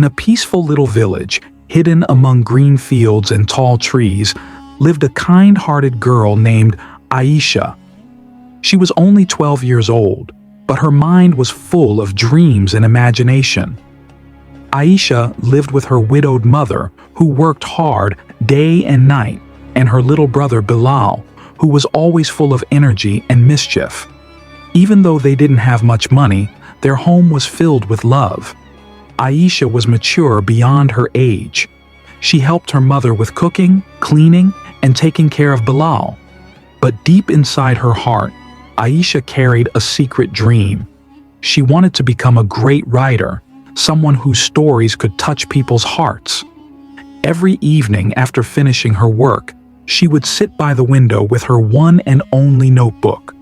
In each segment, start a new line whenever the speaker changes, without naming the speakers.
a peaceful little village, hidden among green fields and tall trees, lived a kind-hearted girl named Aisha. She was only 12 years old, but her mind was full of dreams and imagination. Aisha lived with her widowed mother, who worked hard day and night, and her little brother Bilal, who was always full of energy and mischief. Even though they didn't have much money, their home was filled with love. Aisha was mature beyond her age. She helped her mother with cooking, cleaning, and taking care of Bilal. But deep inside her heart, Aisha carried a secret dream. She wanted to become a great writer, someone whose stories could touch people's hearts. Every evening after finishing her work, she would sit by the window with her one and only notebook.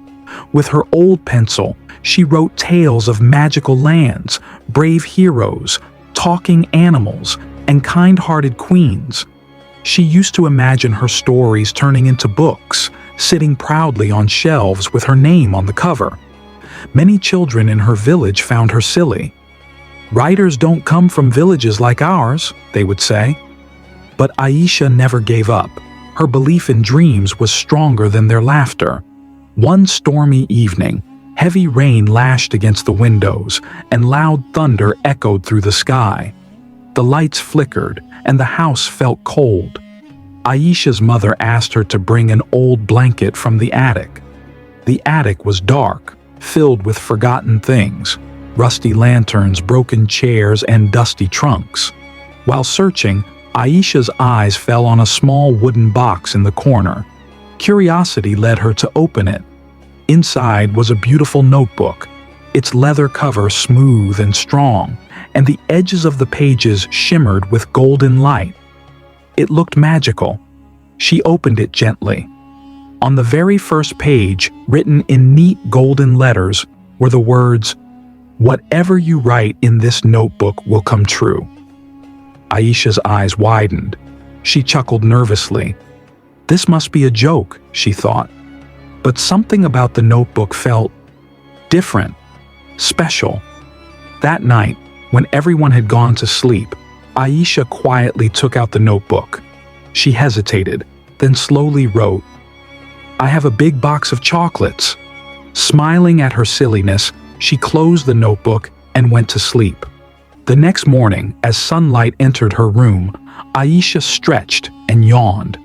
With her old pencil, she wrote tales of magical lands, brave heroes, talking animals, and kind-hearted queens. She used to imagine her stories turning into books, sitting proudly on shelves with her name on the cover. Many children in her village found her silly. "Writers don't come from villages like ours," they would say. But Aisha never gave up. Her belief in dreams was stronger than their laughter. One stormy evening, heavy rain lashed against the windows, and loud thunder echoed through the sky. The lights flickered, and the house felt cold. Aisha's mother asked her to bring an old blanket from the attic. The attic was dark, filled with forgotten things, rusty lanterns, broken chairs, and dusty trunks. While searching, Aisha's eyes fell on a small wooden box in the corner. Curiosity led her to open it. Inside was a beautiful notebook, its leather cover smooth and strong, and the edges of the pages shimmered with golden light. It looked magical. She opened it gently. On the very first page, written in neat golden letters, were the words, "Whatever you write in this notebook will come true." Aisha's eyes widened. She chuckled nervously. This must be a joke, she thought. But something about the notebook felt different, special. That night, when everyone had gone to sleep, Aisha quietly took out the notebook. She hesitated, then slowly wrote, "I have a big box of chocolates." Smiling at her silliness, she closed the notebook and went to sleep. The next morning, as sunlight entered her room, Aisha stretched and yawned.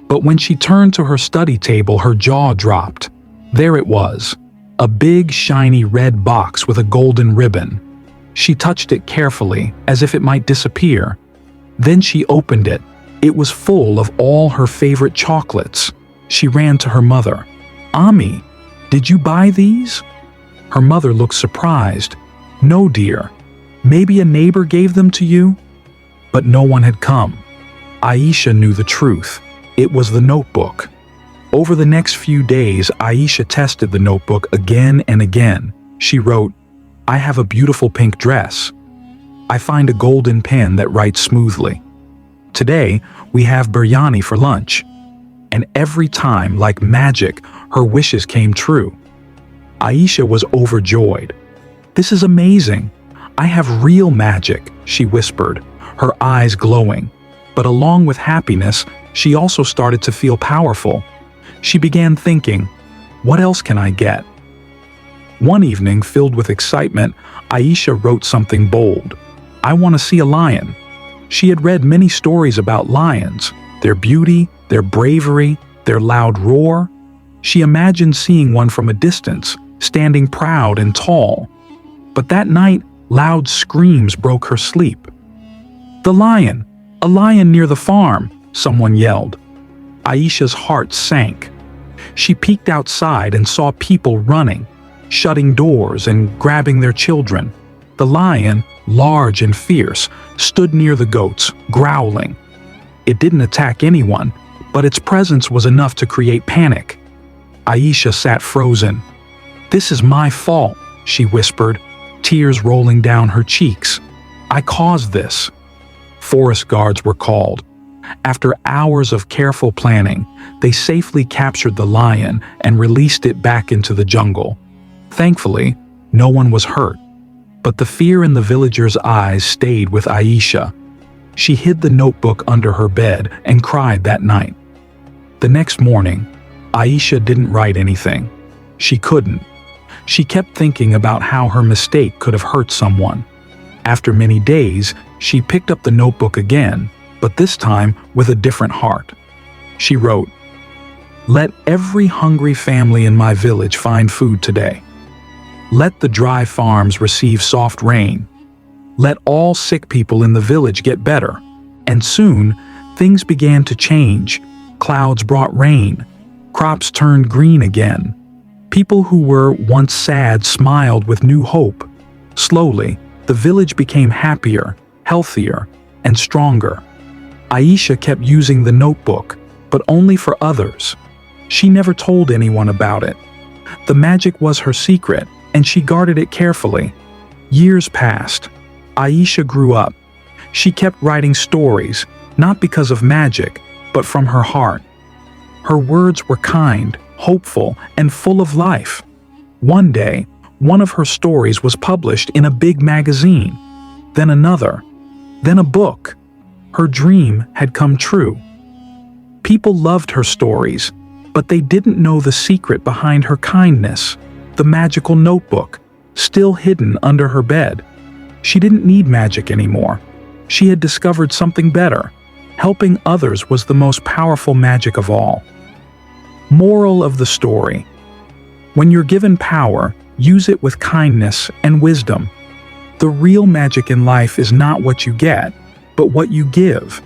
But when she turned to her study table, her jaw dropped. There it was, a big, shiny red box with a golden ribbon. She touched it carefully, as if it might disappear. Then she opened it. It was full of all her favorite chocolates. She ran to her mother. "Ami, did you buy these?" Her mother looked surprised. "No, dear. Maybe a neighbor gave them to you?" But no one had come. Aisha knew the truth. It was the notebook. Over the next few days, Aisha tested the notebook again and again. She wrote, "I have a beautiful pink dress. I find a golden pen that writes smoothly. Today, we have biryani for lunch." And every time, like magic, her wishes came true. Aisha was overjoyed. "This is amazing. I have real magic," she whispered, her eyes glowing. But along with happiness, she also started to feel powerful. She began thinking, what else can I get? One evening, filled with excitement, Aisha wrote something bold. "I want to see a lion." She had read many stories about lions, their beauty, their bravery, their loud roar. She imagined seeing one from a distance, standing proud and tall. But that night, loud screams broke her sleep. "The lion! A lion near the farm!" someone yelled. Aisha's heart sank. She peeked outside and saw people running, shutting doors and grabbing their children. The lion, large and fierce, stood near the goats, growling. It didn't attack anyone, but its presence was enough to create panic. Aisha sat frozen. "This is my fault," she whispered, tears rolling down her cheeks. "I caused this." Forest guards were called. After hours of careful planning, they safely captured the lion and released it back into the jungle. Thankfully, no one was hurt. But the fear in the villager's eyes stayed with Aisha. She hid the notebook under her bed and cried that night. The next morning, Aisha didn't write anything. She couldn't. She kept thinking about how her mistake could have hurt someone. After many days, she picked up the notebook again, but this time with a different heart. She wrote, "Let every hungry family in my village find food today. Let the dry farms receive soft rain. Let all sick people in the village get better." And soon, things began to change. Clouds brought rain. Crops turned green again. People who were once sad smiled with new hope. Slowly, the village became happier, healthier, and stronger. Aisha kept using the notebook, but only for others. She never told anyone about it. The magic was her secret, and she guarded it carefully. Years passed. Aisha grew up. She kept writing stories, not because of magic, but from her heart. Her words were kind, hopeful, and full of life. One day, one of her stories was published in a big magazine. Then another. Then a book. Her dream had come true. People loved her stories, but they didn't know the secret behind her kindness, the magical notebook, still hidden under her bed. She didn't need magic anymore. She had discovered something better. Helping others was the most powerful magic of all. Moral of the story: when you're given power, use it with kindness and wisdom. The real magic in life is not what you get, but what you give.